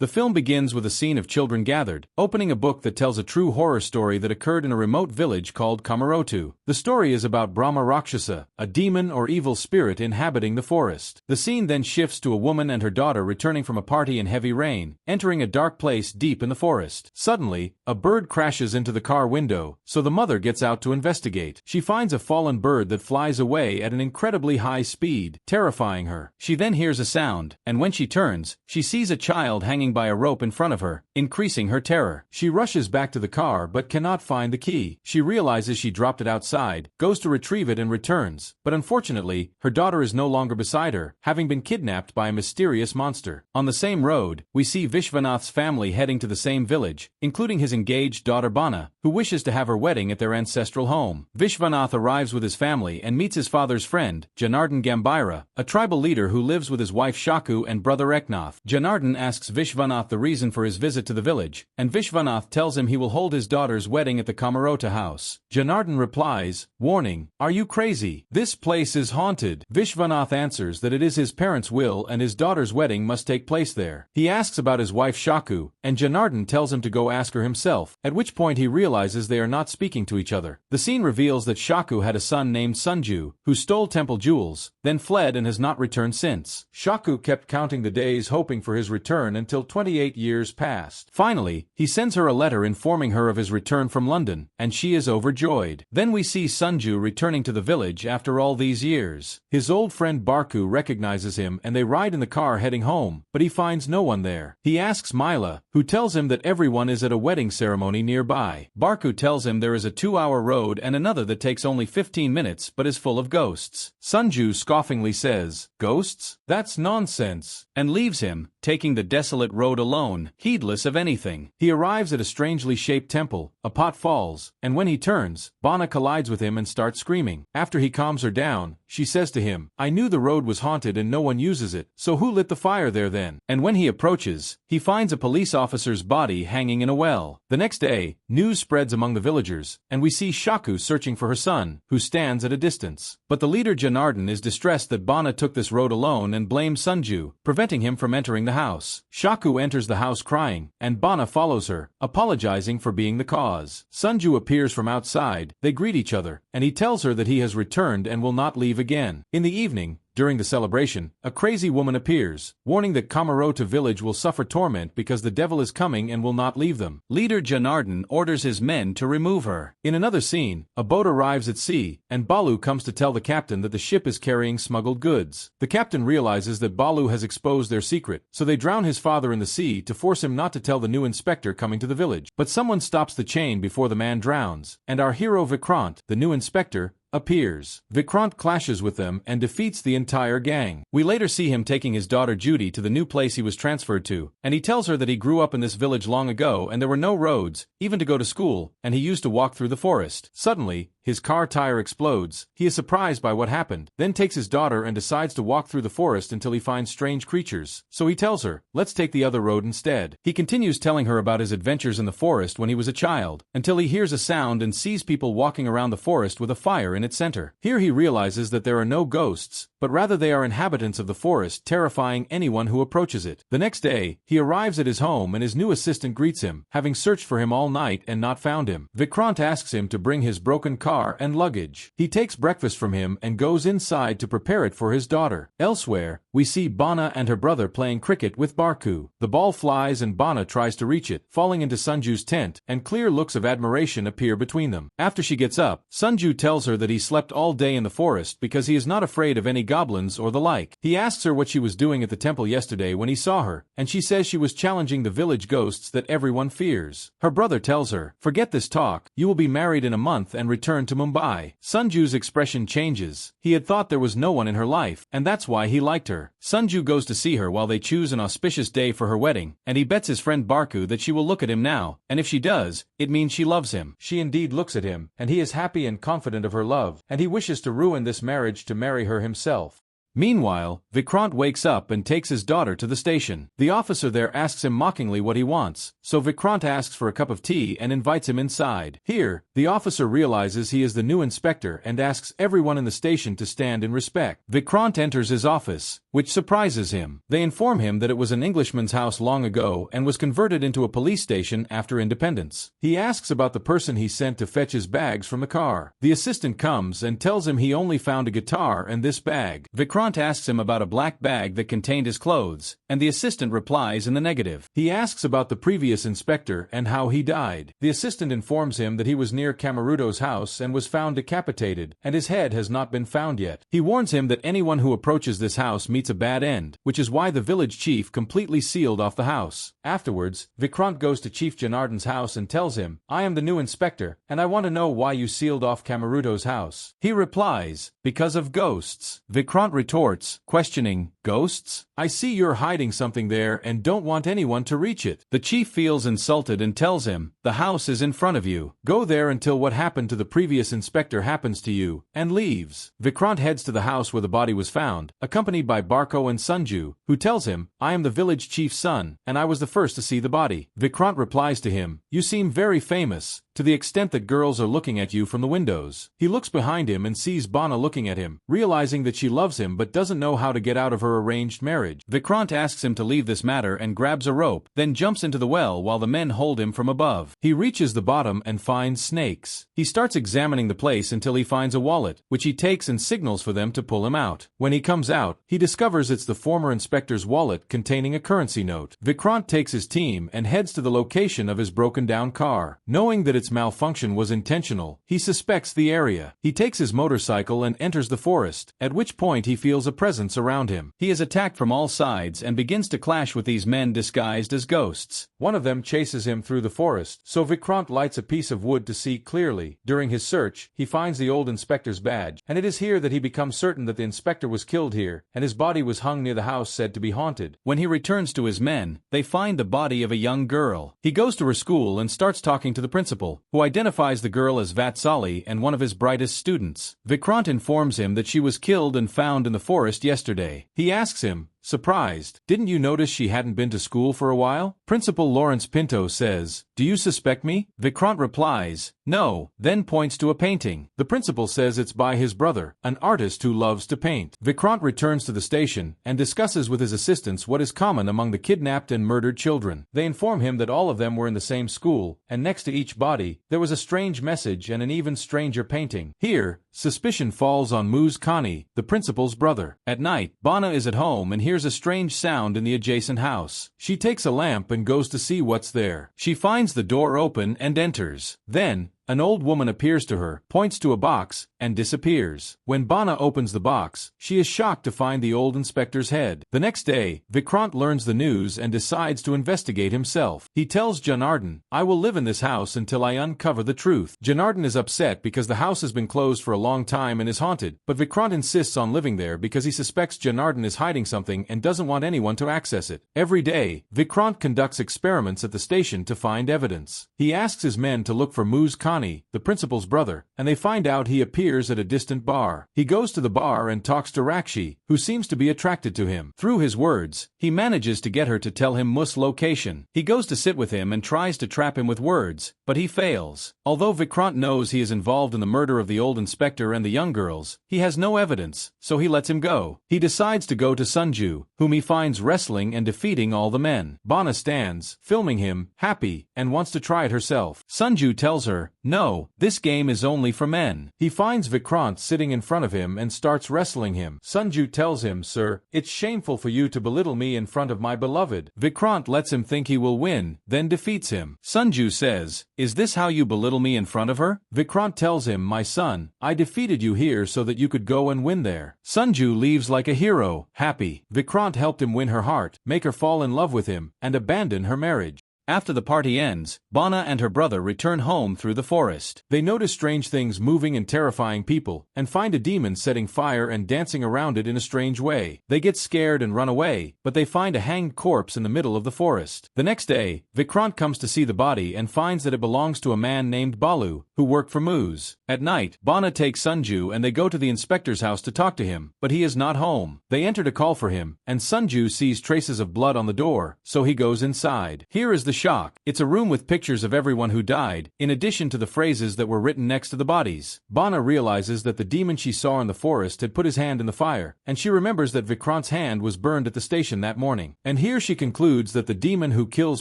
The film begins with a scene of children gathered, opening a book that tells a true horror story that occurred in a remote village called Kamarotu. The story is about Brahma Rakshasa, a demon or evil spirit inhabiting the forest. The scene then shifts to a woman and her daughter returning from a party in heavy rain, entering a dark place deep in the forest. Suddenly, a bird crashes into the car window, so the mother gets out to investigate. She finds a fallen bird that flies away at an incredibly high speed, terrifying her. She then hears a sound, and when she turns, she sees a child hanging by a rope in front of her, increasing her terror. She rushes back to the car but cannot find the key. She realizes she dropped it outside, goes to retrieve it and returns, but unfortunately, her daughter is no longer beside her, having been kidnapped by a mysterious monster. On the same road, we see Vishwanath's family heading to the same village, including his engaged daughter Bana, who wishes to have her wedding at their ancestral home. Vishwanath arrives with his family and meets his father's friend, Janardhan Gambhira, a tribal leader who lives with his wife Shaku and brother Eknath. Janardhan asks Vishwanath the reason for his visit to the village, and Vishwanath tells him he will hold his daughter's wedding at the Kamarota house. Janardhan replies, warning, "Are you crazy? This place is haunted." Vishwanath answers that it is his parents' will and his daughter's wedding must take place there. He asks about his wife Shaku, and Janardhan tells him to go ask her himself, at which point he realizes they are not speaking to each other. The scene reveals that Shaku had a son named Sunju, who stole temple jewels, then fled and has not returned since. Shaku kept counting the days hoping for his return until 28 years passed. Finally, he sends her a letter informing her of his return from London, and she is overjoyed. Then we see Sunju returning to the village after all these years. His old friend Barku recognizes him and they ride in the car heading home, but he finds no one there. He asks Mila, who tells him that everyone is at a wedding ceremony nearby. Barku tells him there is a 2-hour road and another that takes only 15 minutes but is full of ghosts. Sunju scoffingly says, "Ghosts? That's nonsense," and leaves him, taking the desolate road alone, heedless of anything. He arrives at a strangely shaped temple, a pot falls, and when he turns, Bana collides with him and starts screaming. After he calms her down, she says to him, "I knew the road was haunted and no one uses it, so who lit the fire there then?" And when he approaches, he finds a police officer's body hanging in a well. The next day, news spreads among the villagers, and we see Shaku searching for her son, who stands at a distance. But the leader Janardhan is distressed that Bana took this road alone and blames Sunju, preventing him from entering the house. Shaku enters the house crying, and Bana follows her, apologizing for being the cause. Sunju appears from outside, they greet each other, and he tells her that he has returned and will not leave again. In the evening, during the celebration, a crazy woman appears, warning that Kamarota village will suffer torment because the devil is coming and will not leave them. Leader Janardhan orders his men to remove her. In another scene, a boat arrives at sea, and Balu comes to tell the captain that the ship is carrying smuggled goods. The captain realizes that Balu has exposed their secret, so they drown his father in the sea to force him not to tell the new inspector coming to the village. But someone stops the chain before the man drowns, and our hero Vikrant, the new inspector, appears. Vikrant clashes with them and defeats the entire gang. We later see him taking his daughter Judy to the new place he was transferred to, and he tells her that he grew up in this village long ago and there were no roads, even to go to school, and he used to walk through the forest. Suddenly, his car tire explodes. He is surprised by what happened, then takes his daughter and decides to walk through the forest until he finds strange creatures. So he tells her, "Let's take the other road instead." He continues telling her about his adventures in the forest when he was a child, until he hears a sound and sees people walking around the forest with a fire in its center. Here he realizes that there are no ghosts, but rather they are inhabitants of the forest, terrifying anyone who approaches it. The next day, he arrives at his home and his new assistant greets him, having searched for him all night and not found him. Vikrant asks him to bring his broken car and luggage. He takes breakfast from him and goes inside to prepare it for his daughter. Elsewhere, we see Bana and her brother playing cricket with Barku. The ball flies and Bana tries to reach it, falling into Sunju's tent, and clear looks of admiration appear between them. After she gets up, Sunju tells her that he slept all day in the forest because he is not afraid of any goblins or the like. He asks her what she was doing at the temple yesterday when he saw her, and she says she was challenging the village ghosts that everyone fears. Her brother tells her, "Forget this talk, you will be married in a month and return to Mumbai." Sunju's expression changes. He had thought there was no one in her life, and that's why he liked her. Sunju goes to see her while they choose an auspicious day for her wedding, and he bets his friend Barku that she will look at him now, and if she does, it means she loves him. She indeed looks at him, and he is happy and confident of her love, and he wishes to ruin this marriage to marry her himself. Meanwhile, Vikrant wakes up and takes his daughter to the station. The officer there asks him mockingly what he wants, so Vikrant asks for a cup of tea and invites him inside. Here, the officer realizes he is the new inspector and asks everyone in the station to stand in respect. Vikrant enters his office, which surprises him. They inform him that it was an Englishman's house long ago and was converted into a police station after independence. He asks about the person he sent to fetch his bags from the car. The assistant comes and tells him he only found a guitar and this bag. Vikrant asks him about a black bag that contained his clothes, and the assistant replies in the negative. He asks about the previous inspector and how he died. The assistant informs him that he was near Camarudo's house and was found decapitated, and his head has not been found yet. He warns him that anyone who approaches this house meets a bad end, which is why the village chief completely sealed off the house. Afterwards, Vikrant goes to Chief Janardhan's house and tells him, "I am the new inspector, and I want to know why you sealed off Camarudo's house." He replies, "Because of ghosts." Vikrant retorts, questioning, "Ghosts? I see you're hiding something there and don't want anyone to reach it." The chief feels insulted and tells him, "The house is in front of you. Go there until what happened to the previous inspector happens to you," and leaves. Vikrant heads to the house where the body was found, accompanied by Barko and Sanju, who tells him, "I am the village chief's son, and I was the first to see the body." Vikrant replies to him, "You seem very famous, to the extent that girls are looking at you from the windows." He looks behind him and sees Bana looking at him, realizing that she loves him but doesn't know how to get out of her arranged marriage. Vikrant asks him to leave this matter and grabs a rope, then jumps into the well while the men hold him from above. He reaches the bottom and finds snakes. He starts examining the place until he finds a wallet, which he takes and signals for them to pull him out. When he comes out, he discovers it's the former inspector's wallet containing a currency note. Vikrant takes his team and heads to the location of his broken-down car. Knowing that its malfunction was intentional, he suspects the area. He takes his motorcycle and enters the forest, at which point he feels a presence around him. He is attacked from all sides and begins to clash with these men disguised as ghosts. One of them chases him through the forest, so Vikrant lights a piece of wood to see clearly. During his search, he finds the old inspector's badge, and it is here that he becomes certain that the inspector was killed here, and his body was hung near the house said to be haunted. When he returns to his men, they find the body of a young girl. He goes to her school and starts talking to the principal, who identifies the girl as Vatsali and one of his brightest students. Vikrant informs him that she was killed and found in the forest yesterday. He asks him, surprised, "Didn't you notice she hadn't been to school for a while?" Principal Lawrence Pinto says, "Do you suspect me?" Vikrant replies, "No," then points to a painting. The principal says it's by his brother, an artist who loves to paint. Vikrant returns to the station and discusses with his assistants what is common among the kidnapped and murdered children. They inform him that all of them were in the same school, and next to each body, there was a strange message and an even stranger painting. Here, suspicion falls on Muz Khani, the principal's brother. At night, Bana is at home and hears a strange sound in the adjacent house. She takes a lamp and goes to see what's there. She finds the door open and enters. Then, an old woman appears to her, points to a box, and disappears. When Bana opens the box, she is shocked to find the old inspector's head. The next day, Vikrant learns the news and decides to investigate himself. He tells Janardhan, "I will live in this house until I uncover the truth." Janardhan is upset because the house has been closed for a long time and is haunted, but Vikrant insists on living there because he suspects Janardhan is hiding something and doesn't want anyone to access it. Every day, Vikrant conducts experiments at the station to find evidence. He asks his men to look for Muz Khani, the principal's brother, and they find out he appears at a distant bar. He goes to the bar and talks to Rakshi, who seems to be attracted to him. Through his words, he manages to get her to tell him Mus's location. He goes to sit with him and tries to trap him with words, but he fails. Although Vikrant knows he is involved in the murder of the old inspector and the young girls, he has no evidence, so he lets him go. He decides to go to Sanju, whom he finds wrestling and defeating all the men. Bana stands, filming him, happy, and wants to try it herself. Sanju tells her, "No, this game is only for men." He finds Vikrant sitting in front of him and starts wrestling him. Sanju tells him, "Sir, it's shameful for you to belittle me in front of my beloved." Vikrant lets him think he will win, then defeats him. Sanju says, "Is this how you belittle me in front of her?" Vikrant tells him, "My son, I defeated you here so that you could go and win there." Sanju leaves like a hero, happy. Vikrant helped him win her heart, make her fall in love with him, and abandon her marriage. After the party ends, Bana and her brother return home through the forest. They notice strange things moving and terrifying people, and find a demon setting fire and dancing around it in a strange way. They get scared and run away, but they find a hanged corpse in the middle of the forest. The next day, Vikrant comes to see the body and finds that it belongs to a man named Balu, who worked for Moose. At night, Bana takes Sunju and they go to the inspector's house to talk to him, but he is not home. They enter to call for him, and Sunju sees traces of blood on the door, so he goes inside. Here is the shock. It's a room with pictures of everyone who died, in addition to the phrases that were written next to the bodies. Bana realizes that the demon she saw in the forest had put his hand in the fire, and she remembers that Vikrant's hand was burned at the station that morning. And here she concludes that the demon who kills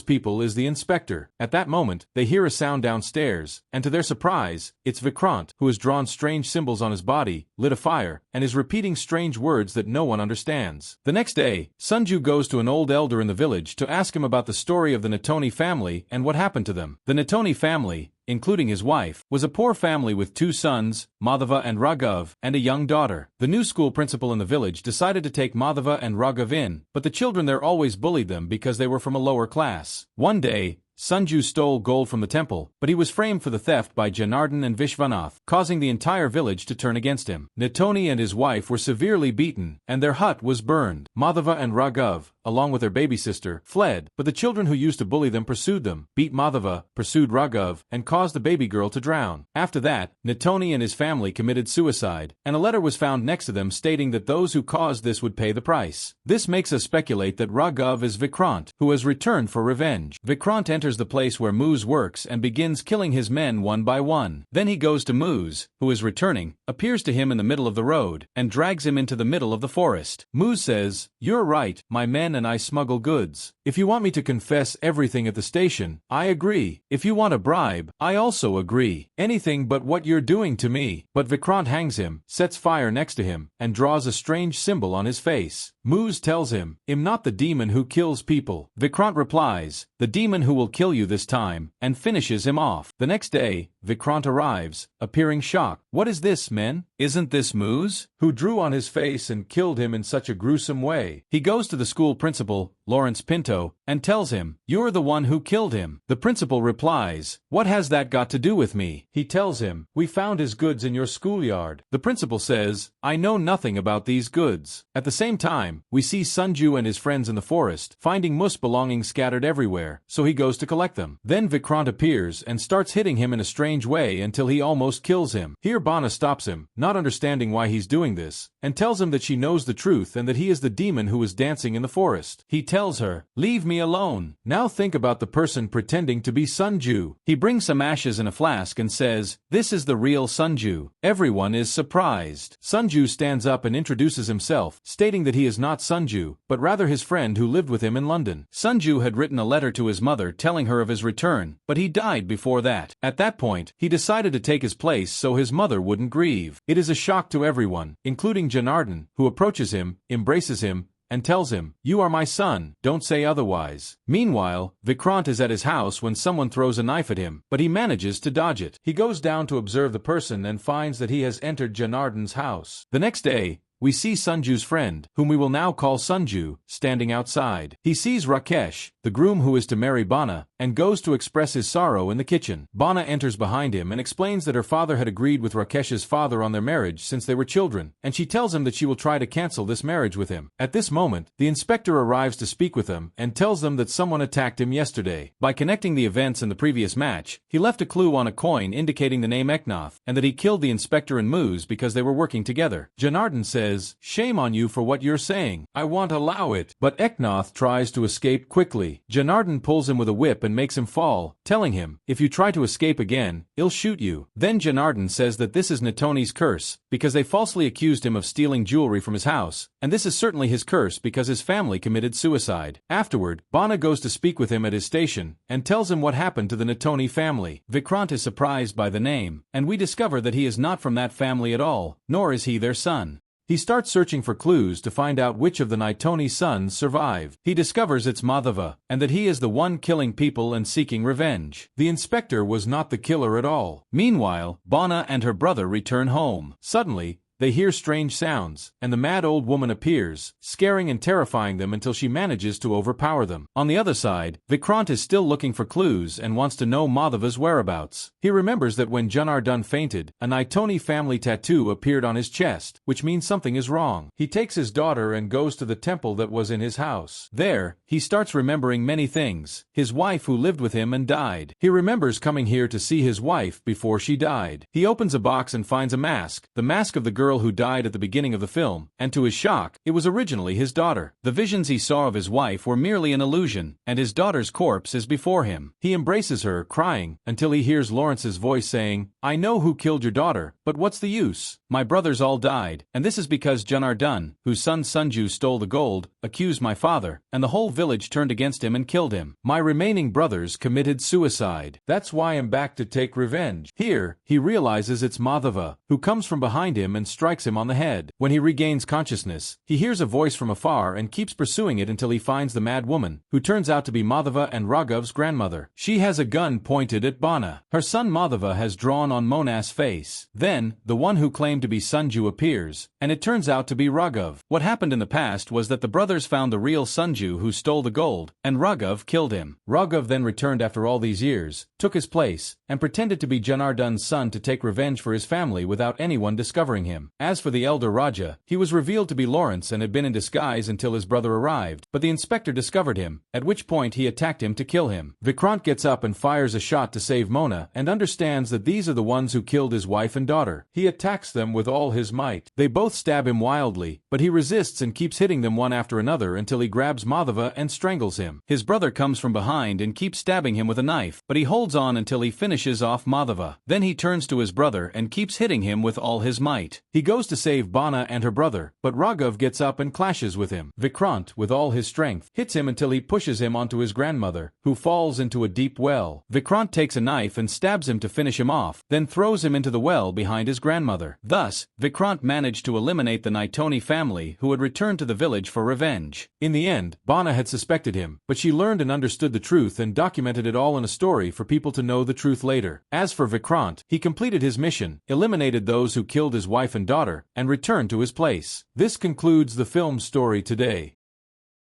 people is the inspector. At that moment, they hear a sound downstairs, and to their surprise, it's Vikrant, who has drawn strange symbols on his body, lit a fire, and is repeating strange words that no one understands. The next day, Sunju goes to an old elder in the village to ask him about the story of the Natoni family and what happened to them. The Natoni family, including his wife, was a poor family with 2 sons, Madhava and Raghav, and a young daughter. The new school principal in the village decided to take Madhava and Raghav in, but the children there always bullied them because they were from a lower class. One day, Sunju stole gold from the temple, but he was framed for the theft by Janardhan and Vishwanath, causing the entire village to turn against him. Natoni and his wife were severely beaten, and their hut was burned. Madhava and Raghav, along with their baby sister, fled, but the children who used to bully them pursued them, beat Madhava, pursued Raghav, and caused the baby girl to drown. After that, Natoni and his family committed suicide, and a letter was found next to them stating that those who caused this would pay the price. This makes us speculate that Raghav is Vikrant, who has returned for revenge. Vikrant enters the place where Moose works and begins killing his men one by one. Then he goes to Moose, who is returning, appears to him in the middle of the road, and drags him into the middle of the forest. Moose says, "You're right, my men and I smuggle goods. If you want me to confess everything at the station, I agree. If you want a bribe, I also agree. Anything but what you're doing to me." But Vikrant hangs him, sets fire next to him, and draws a strange symbol on his face. Moose tells him, "I'm not the demon who kills people." Vikrant replies, "The demon who will kill you this time," and finishes him off. The next day, Vikrant arrives, appearing shocked. "What is this, men? Isn't this Moose, who drew on his face and killed him in such a gruesome way?" He goes to the school principal, Lawrence Pinto, and tells him, "You're the one who killed him." The principal replies, "What has that got to do with me?" He tells him, "We found his goods in your schoolyard." The principal says, "I know nothing about these goods." At the same time, we see Sunju and his friends in the forest, finding Moose belongings scattered everywhere, so he goes to collect them. Then Vikrant appears and starts hitting him in a strange way until he almost kills him. Here Bana stops him, not understanding why he's doing this, and tells him that she knows the truth and that he is the demon who was dancing in the forest. He tells her, "Leave me alone. Now think about the person pretending to be Sunju." He brings some ashes in a flask and says, "This is the real Sunju." Everyone is surprised. Sunju stands up and introduces himself, stating that he is not Sunju, but rather his friend who lived with him in London. Sunju had written a letter to his mother telling her of his return, but he died before that. At that point, he decided to take his place so his mother wouldn't grieve. It is a shock to everyone, including Janardhan, who approaches him, embraces him, and tells him, "You are my son, don't say otherwise." Meanwhile, Vikrant is at his house when someone throws a knife at him, but he manages to dodge it. He goes down to observe the person and finds that he has entered Janardhan's house. The next day, we see Sunju's friend, whom we will now call Sunju, standing outside. He sees Rakesh, the groom who is to marry Bana, and goes to express his sorrow in the kitchen. Bana enters behind him and explains that her father had agreed with Rakesh's father on their marriage since they were children, and she tells him that she will try to cancel this marriage with him. At this moment, the inspector arrives to speak with them and tells them that someone attacked him yesterday. By connecting the events in the previous match, he left a clue on a coin indicating the name Eknath, and that he killed the inspector and Moose because they were working together. Janardhan says, "Shame on you for what you're saying. I won't allow it." But Eknath tries to escape quickly. Janardhan pulls him with a whip and makes him fall, telling him, "If you try to escape again, I'll shoot you." Then Janardhan says that this is Natoni's curse, because they falsely accused him of stealing jewelry from his house, and this is certainly his curse because his family committed suicide. Afterward, Bana goes to speak with him at his station, and tells him what happened to the Natoni family. Vikrant is surprised by the name, and we discover that he is not from that family at all, nor is he their son. He starts searching for clues to find out which of the Natoni sons survived. He discovers it's Madhava, and that he is the one killing people and seeking revenge. The inspector was not the killer at all. Meanwhile, Bana and her brother return home. Suddenly, They hear strange sounds, and the mad old woman appears, scaring and terrifying them until she manages to overpower them. On the other side, Vikrant is still looking for clues and wants to know Madhava's whereabouts. He remembers that when Janardhan fainted, a Naitoni family tattoo appeared on his chest, which means something is wrong. He takes his daughter and goes to the temple that was in his house. There, he starts remembering many things. His wife who lived with him and died. He remembers coming here to see his wife before she died. He opens a box and finds a mask, the mask of the girl who died at the beginning of the film, and to his shock, it was originally his daughter. The visions he saw of his wife were merely an illusion, and his daughter's corpse is before him. He embraces her, crying, until he hears Lawrence's voice saying, "I know who killed your daughter, but what's the use? My brothers all died, and this is because Janardhan, whose son Sanju stole the gold, accused my father, and the whole village turned against him and killed him. My remaining brothers committed suicide. That's why I'm back to take revenge." Here, he realizes it's Madhava, who comes from behind him and strikes him on the head. When he regains consciousness, he hears a voice from afar and keeps pursuing it until he finds the mad woman, who turns out to be Madhava and Raghav's grandmother. She has a gun pointed at Bana. Her son Madhava has drawn on Mona's face. Then, the one who claimed to be Sanju appears, and it turns out to be Raghav. What happened in the past was that the brothers found the real Sanju who stole the gold, and Raghav killed him. Raghav then returned after all these years, took his place, and pretended to be Janardhan's son to take revenge for his family without anyone discovering him. As for the elder Raja, he was revealed to be Lawrence and had been in disguise until his brother arrived, but the inspector discovered him, at which point he attacked him to kill him. Vikrant gets up and fires a shot to save Mona and understands that these are the ones who killed his wife and daughter. He attacks them with all his might. They both stab him wildly, but he resists and keeps hitting them one after another until he grabs Madhava and strangles him. His brother comes from behind and keeps stabbing him with a knife, but he holds on until he finishes off Madhava. Then he turns to his brother and keeps hitting him with all his might. He goes to save Bana and her brother, but Raghav gets up and clashes with him. Vikrant, with all his strength, hits him until he pushes him onto his grandmother, who falls into a deep well. Vikrant takes a knife and stabs him to finish him off, then throws him into the well behind his grandmother. Thus, Vikrant managed to eliminate the Naitoni family who had returned to the village for revenge. In the end, Bana had suspected him, but she learned and understood the truth and documented it all in a story for people to know the truth later. As for Vikrant, he completed his mission, eliminated those who killed his wife and daughter, and returned to his place. This concludes the film's story today.